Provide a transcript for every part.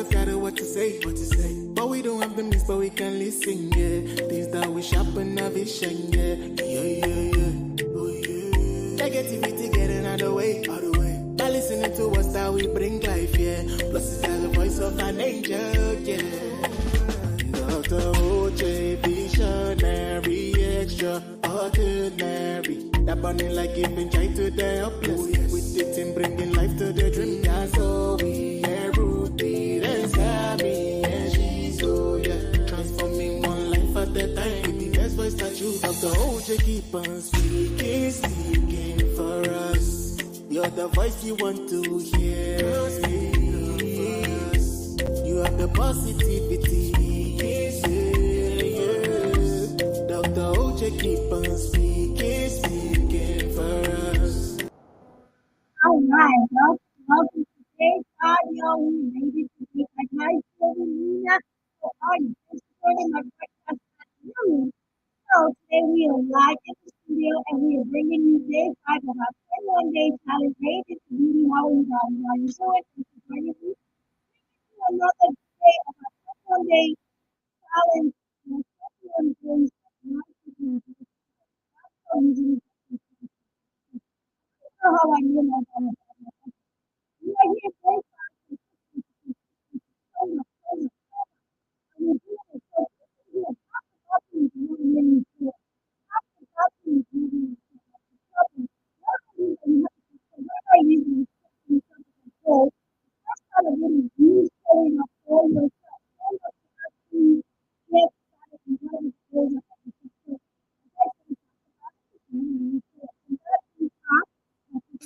always got what to say, But we don't have the means, but we can listen, yeah. Things that we sharpen our vision, yeah. Oh, yeah. Negativity getting out of the way. By listening to us that we bring life, yeah. Plus it's like the voice of an angel, yeah. Dr. OJ, visionary, extraordinary. That burning like giving joy to the helpless. With it in bringing life to the dream. That's all we hear. Ruby, and Sammy, and she's transforming one life at a time. With the best voice that you have. The OJ keep on speaking for us. You're the voice you want to hear. You have the positivity. Dr. OJ keep on speaking for us. All right, welcome to today's audio. We made it to the nice Nina. How are you? Thanks for joining my podcast. So today we are live in the studio and we are bringing you day 5 of our 21-day challenge. Hey, it's Beauty. How are you guys? Are you doing? Thanks for joining me. Another day of our 21-day challenge. 21 days how I knew my you are here very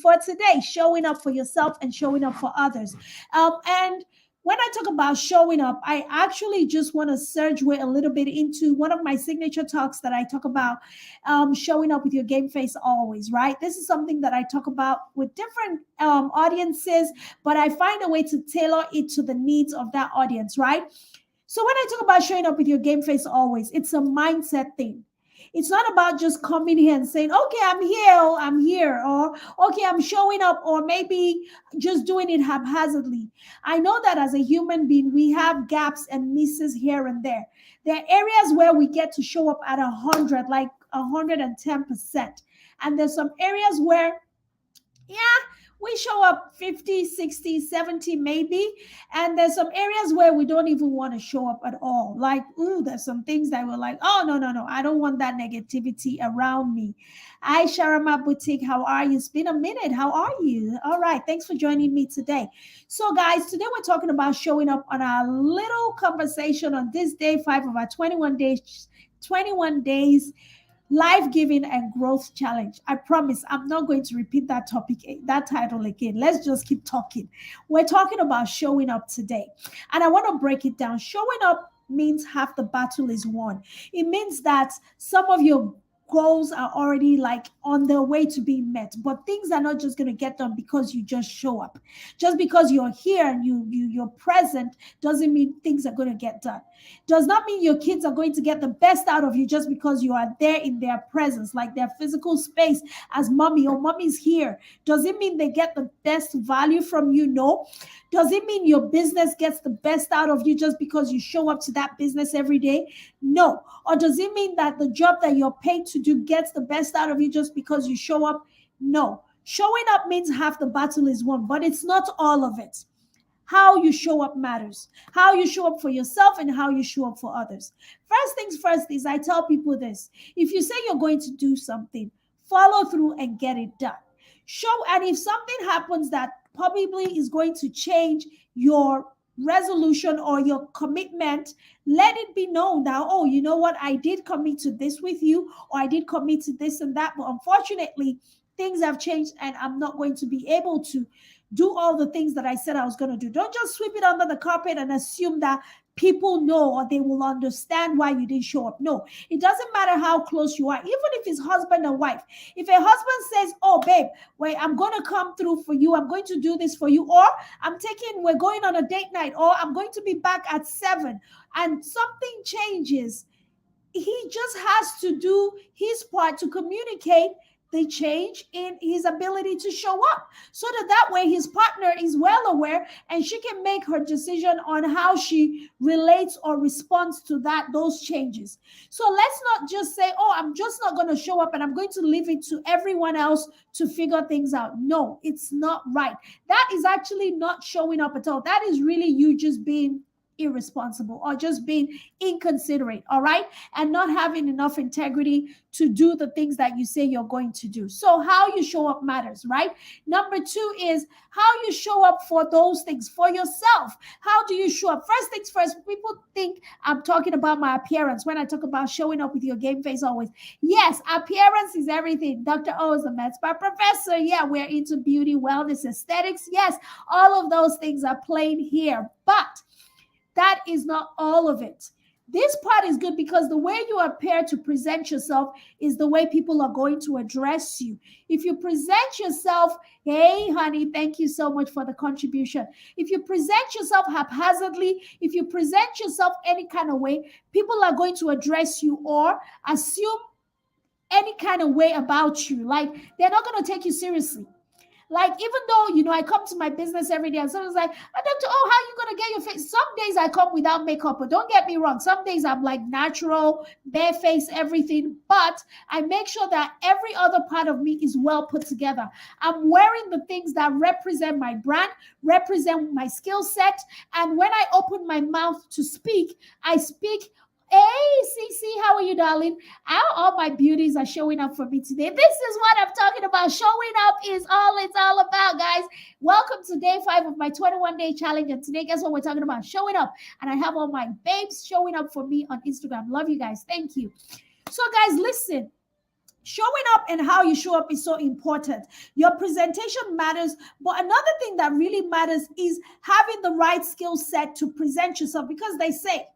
for today, showing up for yourself and showing up for others. And when I talk about showing up, I actually just want to segue a little bit into one of my signature talks that I talk about showing up with your game face always, right? This is something that I talk about with different audiences, but I find a way to tailor it to the needs of that audience, right? So when I talk about showing up with your game face always, it's a mindset thing. It's not about just coming here and saying, okay, I'm here, or okay, I'm showing up, or maybe just doing it haphazardly. I know that as a human being, we have gaps and misses here and there. There are areas where we get to show up at 100, like 110%. And there's some areas where, yeah, we show up 50, 60, 70 maybe. And there's some areas where we don't even want to show up at all. Like, ooh, there's some things that we're like, oh, no, I don't want that negativity around me. Hi, Sharama Boutique, how are you? It's been a minute. How are you? All right, thanks for joining me today. So, guys, today we're talking about showing up on our little conversation on this day 5 of our 21 days life giving and growth challenge. I promise I'm not going to repeat that that title again. Let's just keep talking. We're talking about showing up today, and I want to break it down. Showing up means half the battle is won. It means that some of your goals are already like on their way to being met, but things are not just going to get done because you just show up. Just because you're here and you're present doesn't mean things are going to get done. Does not mean your kids are going to get the best out of you just because you are there in their presence, like their physical space as mommy or mommy's here. Does it mean they get the best value from you? No. Does it mean your business gets the best out of you just because you show up to that business every day? No. Or does it mean that the job that you're paid to do gets the best out of you just because you show up? No. Showing up means half the battle is won, but it's not all of it. How you show up matters. How you show up for yourself and how you show up for others. First things first is I tell people this. If you say you're going to do something, follow through and get it done. And if something happens that probably is going to change your resolution or your commitment, let it be known that, oh, you know what, I did commit to this with you, or I did commit to this and that, but unfortunately, things have changed and I'm not going to be able to do all the things that I said I was going to do. Don't just sweep it under the carpet and assume that people know or they will understand why you didn't show up. No, it doesn't matter how close you are, even if it's husband and wife. If a husband says, oh, babe, wait, I'm going to come through for you, I'm going to do this for you, or we're going on a date night, or I'm going to be back at 7, and something changes, he just has to do his part to communicate the change in his ability to show up, so that way his partner is well aware and she can make her decision on how she relates or responds to those changes. So let's not just say, oh, I'm just not going to show up and I'm going to leave it to everyone else to figure things out. No, it's not right. That is actually not showing up at all. That is really you just being irresponsible or just being inconsiderate, all right, and not having enough integrity to do the things that you say you're going to do. So how you show up matters, right? Number two is how you show up for those things for yourself. How do you show up? First things first, people think I'm talking about my appearance when I talk about showing up with your game face always. Yes, appearance is everything. Dr. O is a med spa professor. Yeah, we're into beauty, wellness, aesthetics. Yes, all of those things are playing here, but that is not all of it. This part is good because the way you appear to present yourself is the way people are going to address you. If you present yourself, hey, honey, thank you so much for the contribution. If you present yourself haphazardly, if you present yourself any kind of way, people are going to address you or assume any kind of way about you. Like, they're not going to take you seriously. Like, even though, I come to my business every day and someone's like, oh, doctor, oh, how are you going to get your face? Some days I come without makeup, but don't get me wrong. Some days I'm like natural, bare face, everything. But I make sure that every other part of me is well put together. I'm wearing the things that represent my brand, represent my skill set. And when I open my mouth to speak, I speak. Hey, Cece, how are you, darling? All my beauties are showing up for me today. This is what I'm talking about. Showing up is all it's all about, guys. Welcome to day 5 of my 21-day challenge. And today, guess what we're talking about? Showing up. And I have all my babes showing up for me on Instagram. Love you guys. Thank you. So, guys, listen. Showing up and how you show up is so important. Your presentation matters, but another thing that really matters is having the right skill set to present yourself, because they say,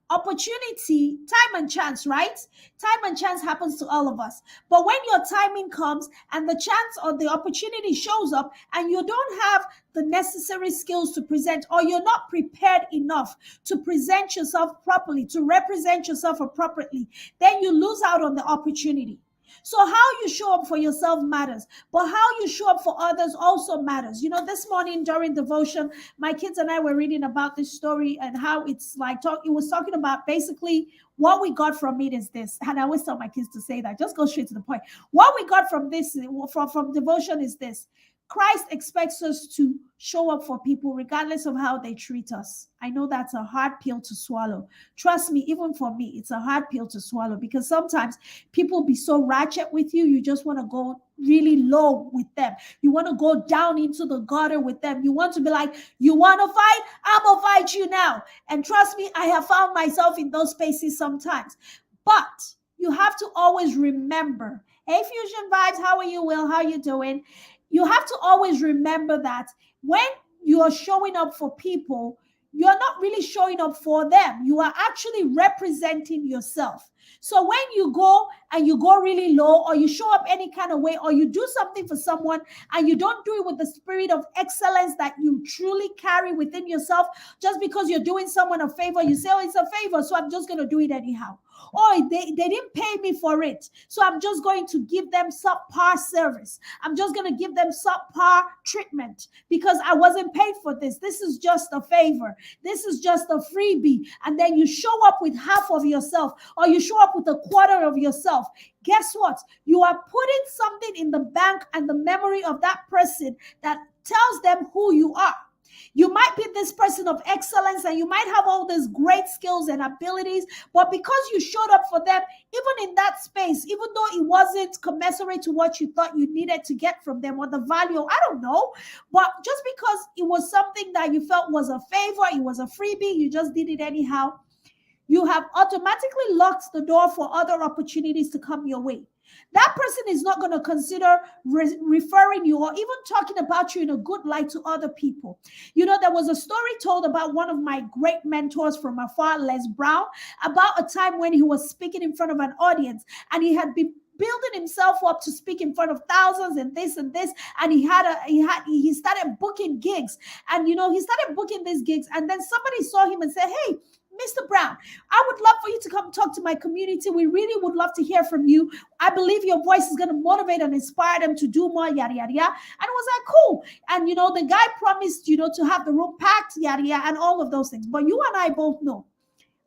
opportunity, time and chance, right? Time and chance happens to all of us. But when your timing comes and the chance or the opportunity shows up and you don't have the necessary skills to present, or you're not prepared enough to present yourself properly, to represent yourself appropriately, then you lose out on the opportunity. So how you show up for yourself matters, but how you show up for others also matters. This morning during devotion, my kids and I were reading about this story and how it's like, it was talking about basically what we got from it is this. And I always tell my kids to say that, just go straight to the point. What we got from this, from devotion is this. Christ expects us to show up for people regardless of how they treat us. I know that's a hard pill to swallow. Trust me, even for me, it's a hard pill to swallow, because sometimes people be so ratchet with you, you just want to go really low with them. You want to go down into the gutter with them. You want to be like, you want to fight? I'm going to fight you now. And trust me, I have found myself in those spaces sometimes. But you have to always remember, hey, Fusion Vibes, how are you, Will? How are you doing? You have to always remember that when you are showing up for people, you're not really showing up for them. You are actually representing yourself. So when you go and you go really low, or you show up any kind of way, or you do something for someone and you don't do it with the spirit of excellence that you truly carry within yourself, just because you're doing someone a favor, you say, oh, it's a favor, so I'm just going to do it anyhow. Or they didn't pay me for it, so I'm just going to give them subpar service. I'm just going to give them subpar treatment because I wasn't paid for this. This is just a favor. This is just a freebie. And then you show up with half of yourself, or you show up with a quarter of yourself. Guess what? You are putting something in the bank and the memory of that person that tells them who you are. You might be this person of excellence and you might have all these great skills and abilities, but because you showed up for them, even in that space, even though it wasn't commensurate to what you thought you needed to get from them, or the value, I don't know, but just because it was something that you felt was a favor, it was a freebie, you just did it anyhow, you have automatically locked the door for other opportunities to come your way. That person is not going to consider referring you or even talking about you in a good light to other people. There was a story told about one of my great mentors from afar, Les Brown, about a time when he was speaking in front of an audience, and he had been building himself up to speak in front of thousands and this, and he started booking gigs, and he started booking these gigs, and then somebody saw him and said, hey, Mr. Brown, I would love for you to come talk to my community. We really would love to hear from you. I believe your voice is going to motivate and inspire them to do more, yada, yada, yada. And it was like, cool. And, the guy promised, to have the room packed, yada, yada, and all of those things. But you and I both know,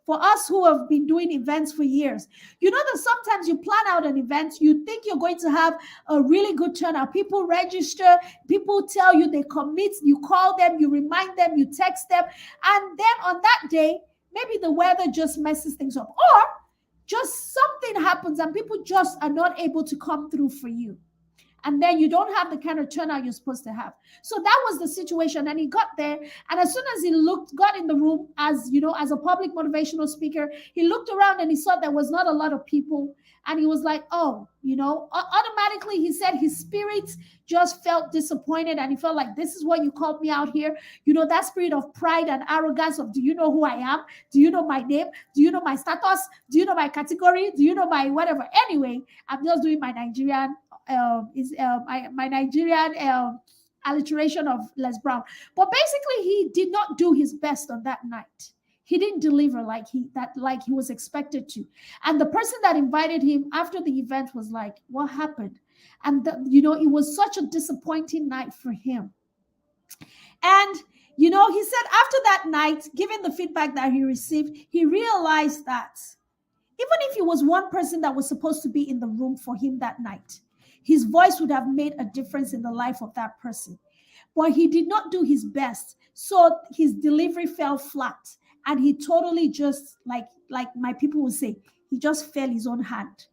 for us who have been doing events for years, that sometimes you plan out an event, you think you're going to have a really good turnout. People register, people tell you, they commit, you call them, you remind them, you text them. And then on that day, maybe the weather just messes things up, or just something happens and people just are not able to come through for you. And then you don't have the kind of turnout you're supposed to have. So that was the situation. And he got there. And as soon as he got in the room as a public motivational speaker, he looked around and he saw there was not a lot of people. And he was like, oh, automatically he said his spirit just felt disappointed. And he felt like, this is what you called me out here. That spirit of pride and arrogance of, do you know who I am? Do you know my name? Do you know my status? Do you know my category? Do you know my whatever? Anyway, I'm just doing my Nigerian my Nigerian alliteration of Les Brown. But basically, he did not do his best on that night. He didn't deliver like he was expected to. And the person that invited him after the event was like, what happened? And it was such a disappointing night for him. And he said after that night, given the feedback that he received, he realized that even if it was one person that was supposed to be in the room for him that night, his voice would have made a difference in the life of that person. But he did not do his best. So his delivery fell flat. And he totally just, like my people would say, he just fell his own hand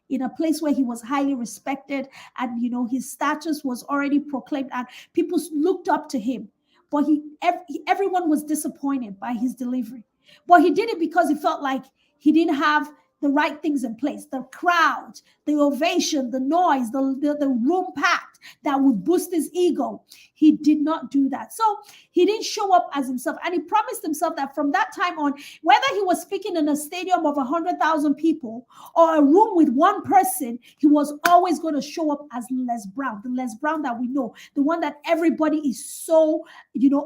in a place where he was highly respected. And, his status was already proclaimed and people looked up to him. But everyone was disappointed by his delivery. But he did it because he felt like he didn't have the right things in place, the crowd, the ovation, the noise, the room packed that would boost his ego. He did not do that. So he didn't show up as himself. And he promised himself that from that time on, whether he was speaking in a stadium of 100,000 people or a room with one person, he was always going to show up as Les Brown, the Les Brown that we know, the one that everybody is so,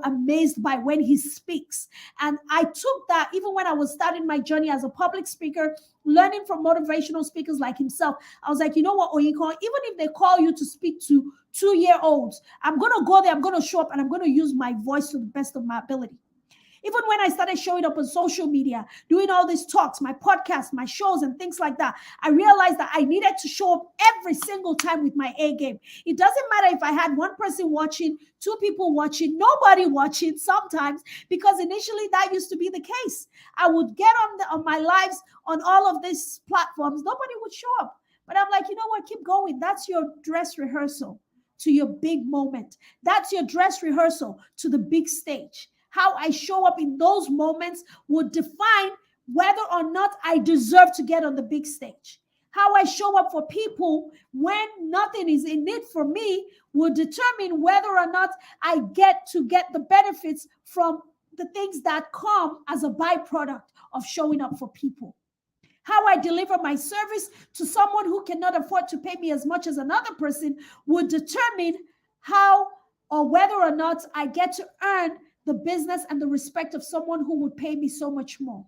amazed by when he speaks. And I took that even when I was starting my journey as a public speaker, learning from motivational speakers like himself. I was like, you know what, Oyinkan, even if they call you to speak to 2-year-olds, I'm going to go there, I'm going to show up, and I'm going to use my voice to the best of my ability. Even when I started showing up on social media, doing all these talks, my podcasts, my shows, and things like that, I realized that I needed to show up every single time with my A game. It doesn't matter if I had one person watching, 2 people watching, nobody watching sometimes, because initially that used to be the case. I would get on my lives on all of these platforms. Nobody would show up. But I'm like, you know what? Keep going. That's your dress rehearsal to your big moment. That's your dress rehearsal to the big stage. How I show up in those moments would define whether or not I deserve to get on the big stage. How I show up for people when nothing is in it for me will determine whether or not I get the benefits from the things that come as a byproduct of showing up for people. How I deliver my service to someone who cannot afford to pay me as much as another person would determine how or whether or not I get to earn the business and the respect of someone who would pay me so much more.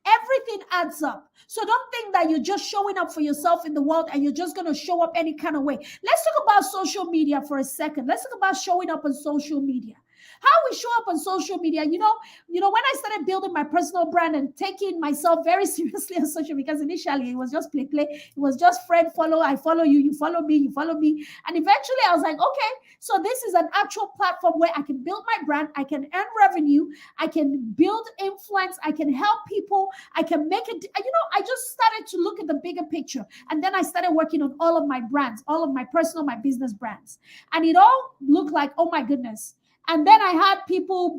Everything adds up. So don't think that you're just showing up for yourself in the world and you're just going to show up any kind of way. Let's talk about social media for a second. Let's talk about showing up on social media. How we show up on social media, when I started building my personal brand and taking myself very seriously on social media, because initially it was just play. It was just friend follow, I follow you, you follow me, you follow me. And eventually I was like, okay, so this is an actual platform where I can build my brand, I can earn revenue, I can build influence, I can help people, I can make it, I just started to look at the bigger picture. And then I started working on all of my brands, all of my personal, my business brands. And it all looked like, oh my goodness. And then I had people,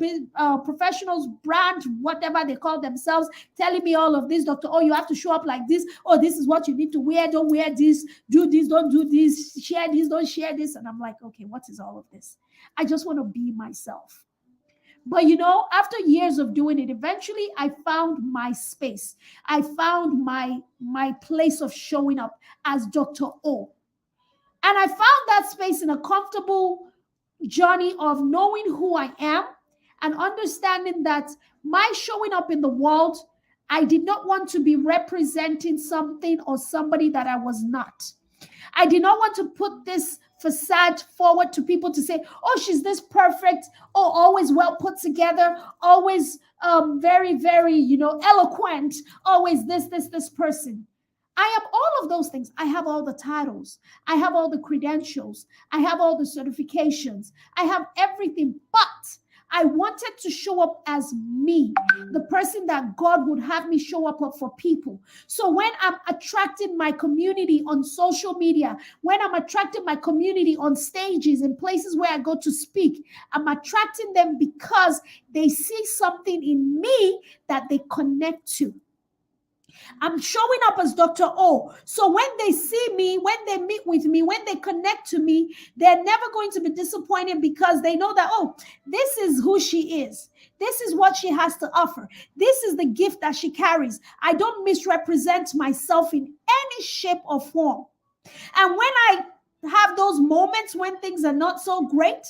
professionals, brand, whatever they call themselves, telling me all of this. Dr. Oh, you have to show up like this. Oh, this is what you need to wear. Don't wear this. Do this. Don't do this. Share this. Don't share this. And I'm like, okay, what is all of this? I just want to be myself. But, after years of doing it, eventually I found my space. I found my place of showing up as Dr. O. And I found that space in a comfortable journey of knowing who I am and understanding that my showing up in the world I did not want to be representing something or somebody that I was not. I did not want to put this facade forward to people to say, oh, she's this perfect, oh, always well put together, always very, very, eloquent, always this person. I am all of those things. I have all the titles. I have all the credentials. I have all the certifications. I have everything, but I wanted to show up as me, the person that God would have me show up for people. So when I'm attracting my community on social media, when I'm attracting my community on stages and places where I go to speak, I'm attracting them because they see something in me that they connect to. I'm showing up as Dr. O. So when they see me, when they meet with me, when they connect to me, they're never going to be disappointed because they know that, oh, this is who she is. This is what she has to offer. This is the gift that she carries. I don't misrepresent myself in any shape or form. And when I have those moments when things are not so great,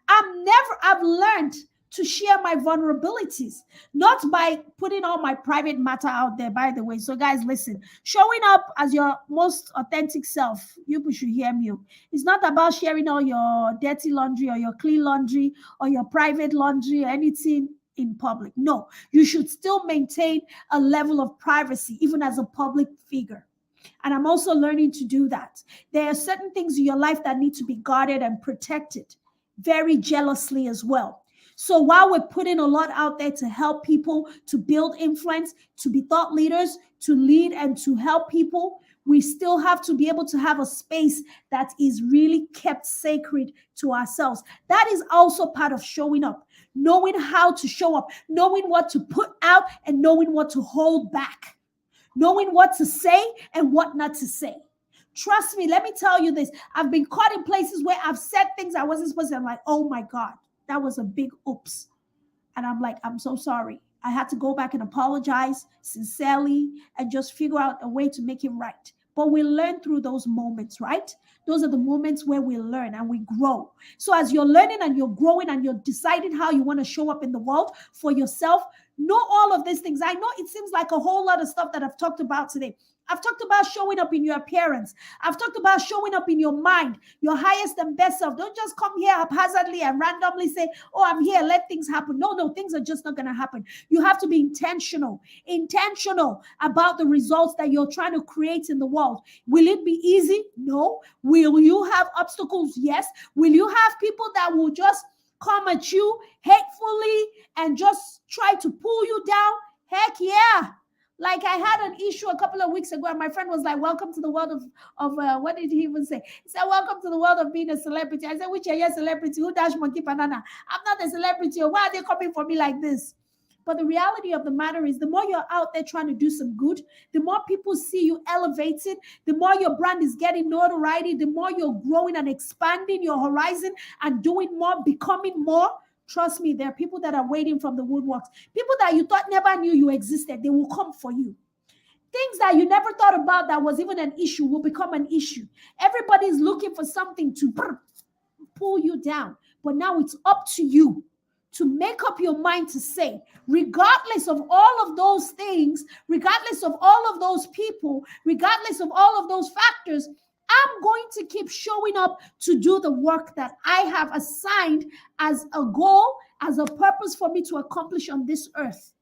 I've learned to share my vulnerabilities, not by putting all my private matter out there, by the way. So guys, listen, showing up as your most authentic self, you should hear me. It's not about sharing all your dirty laundry or your clean laundry or your private laundry or anything in public. No, you should still maintain a level of privacy, even as a public figure. And I'm also learning to do that. There are certain things in your life that need to be guarded and protected very jealously as well. So while we're putting a lot out there to help people, to build influence, to be thought leaders, to lead and to help people, we still have to be able to have a space that is really kept sacred to ourselves. That is also part of showing up, knowing how to show up, knowing what to put out and knowing what to hold back, knowing what to say and what not to say. Trust me, let me tell you this. I've been caught in places where I've said things I wasn't supposed to. I'm like, oh my God. That was a big oops. And I'm like, I'm so sorry. I had to go back and apologize sincerely and just figure out a way to make it right. But we learn through those moments, right? Those are the moments where we learn and we grow. So as you're learning and you're growing and you're deciding how you want to show up in the world for yourself, know all of these things. I know it seems like a whole lot of stuff that I've talked about today. I've talked about showing up in your appearance. I've talked about showing up in your mind, your highest and best self. Don't just come here haphazardly and randomly say, oh, I'm here, let things happen. No, things are just not going to happen. You have to be intentional about the results that you're trying to create in the world. Will it be easy? No. Will you have obstacles? Yes. Will you have people that will just come at you hatefully and just try to pull you down? Heck yeah. Like I had an issue a couple of weeks ago, and my friend was like, welcome to the world of what did he even say? He said, welcome to the world of being a celebrity. I said, which are you celebrity? Who dash monkey banana? I'm not a celebrity. Why are they coming for me like this? But the reality of the matter is the more you're out there trying to do some good, the more people see you elevated, the more your brand is getting notoriety, the more you're growing and expanding your horizon and doing more, becoming more. Trust me, there are people that are waiting from the woodworks. People that you thought never knew you existed, they will come for you. Things that you never thought about that was even an issue will become an issue. Everybody's looking for something to pull you down. But now it's up to you to make up your mind to say, regardless of all of those things, regardless of all of those people, regardless of all of those factors, I'm going to keep showing up to do the work that I have assigned as a goal, as a purpose for me to accomplish on this earth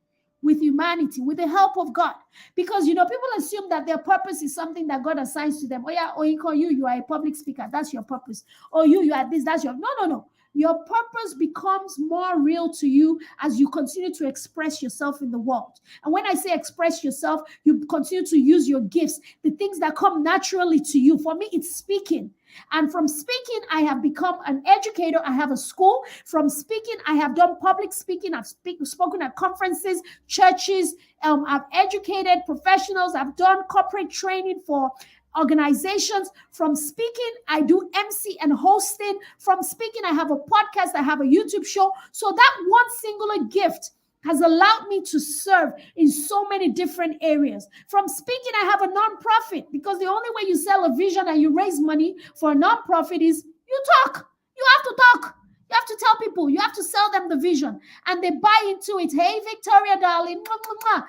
with humanity, with the help of God. Because, people assume that their purpose is something that God assigns to them. Oh, yeah, you are a public speaker. That's your purpose. Or you are this, that's your... No. Your purpose becomes more real to you as you continue to express yourself in the world. And when I say express yourself, you continue to use your gifts, the things that come naturally to you. For me, it's speaking. And from speaking, I have become an educator. I have a school. From speaking, I have done public speaking. I've spoken at conferences, churches. I've educated professionals. I've done corporate training for organizations. From speaking, I do MC and hosting. From speaking, I have a podcast. I have a YouTube show. So that one singular gift has allowed me to serve in so many different areas. From speaking, I have a nonprofit, because the only way you sell a vision and you raise money for a nonprofit is you talk. You have to talk. You have to tell people. You have to sell them the vision, and they buy into it. Hey, Victoria, darling. Mwah, mwah, mwah.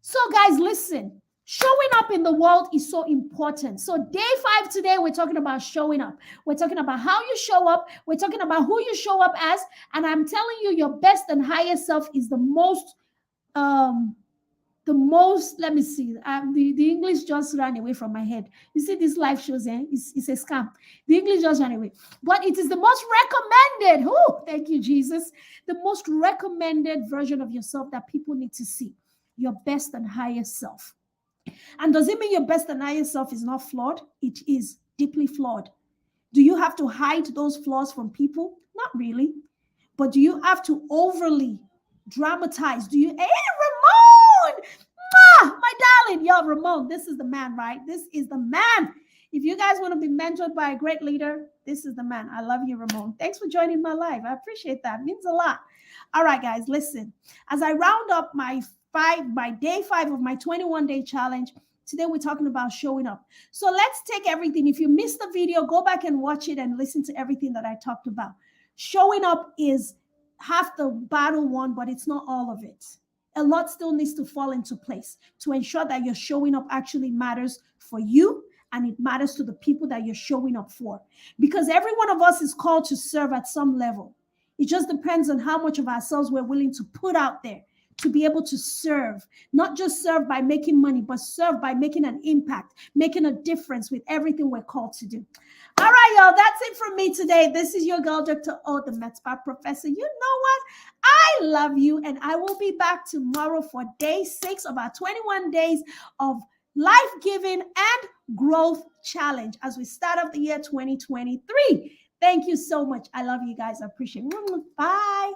So, guys, listen. Showing up in the world is so important. So, day 5 today, we're talking about showing up. We're talking about how you show up. We're talking about who you show up as. And I'm telling you, your best and highest self is the most, let me see, the English just ran away from my head. You see these live shows, it's a scam. The English just ran away. But it is the most recommended. Oh, thank you, Jesus. The most recommended version of yourself that people need to see. Your best and highest self. And does it mean your best and highest self is not flawed? It is deeply flawed. Do you have to hide those flaws from people? Not really. But do you have to overly dramatize? Do you, hey, Ramon, my darling, yo, Ramon, this is the man, right? This is the man. If you guys want to be mentored by a great leader, this is the man. I love you, Ramon. Thanks for joining my live. I appreciate that. It means a lot. All right, guys, listen. As I round up my day 5 of my 21-day challenge, today we're talking about showing up. So let's take everything. If you missed the video, go back and watch it and listen to everything that I talked about. Showing up is half the battle won, but it's not all of it. A lot still needs to fall into place to ensure that your showing up actually matters for you and it matters to the people that you're showing up for. Because every one of us is called to serve at some level. It just depends on how much of ourselves we're willing to put out there to be able to serve, not just serve by making money, but serve by making an impact, making a difference with everything we're called to do. All right, y'all, that's it from me today. This is your girl, Dr. O, the MedSpa professor. You know what? I love you, and I will be back tomorrow for day 6 of our 21 days of life-giving and growth challenge as we start off the year 2023. Thank you so much. I love you guys. I appreciate it. Bye.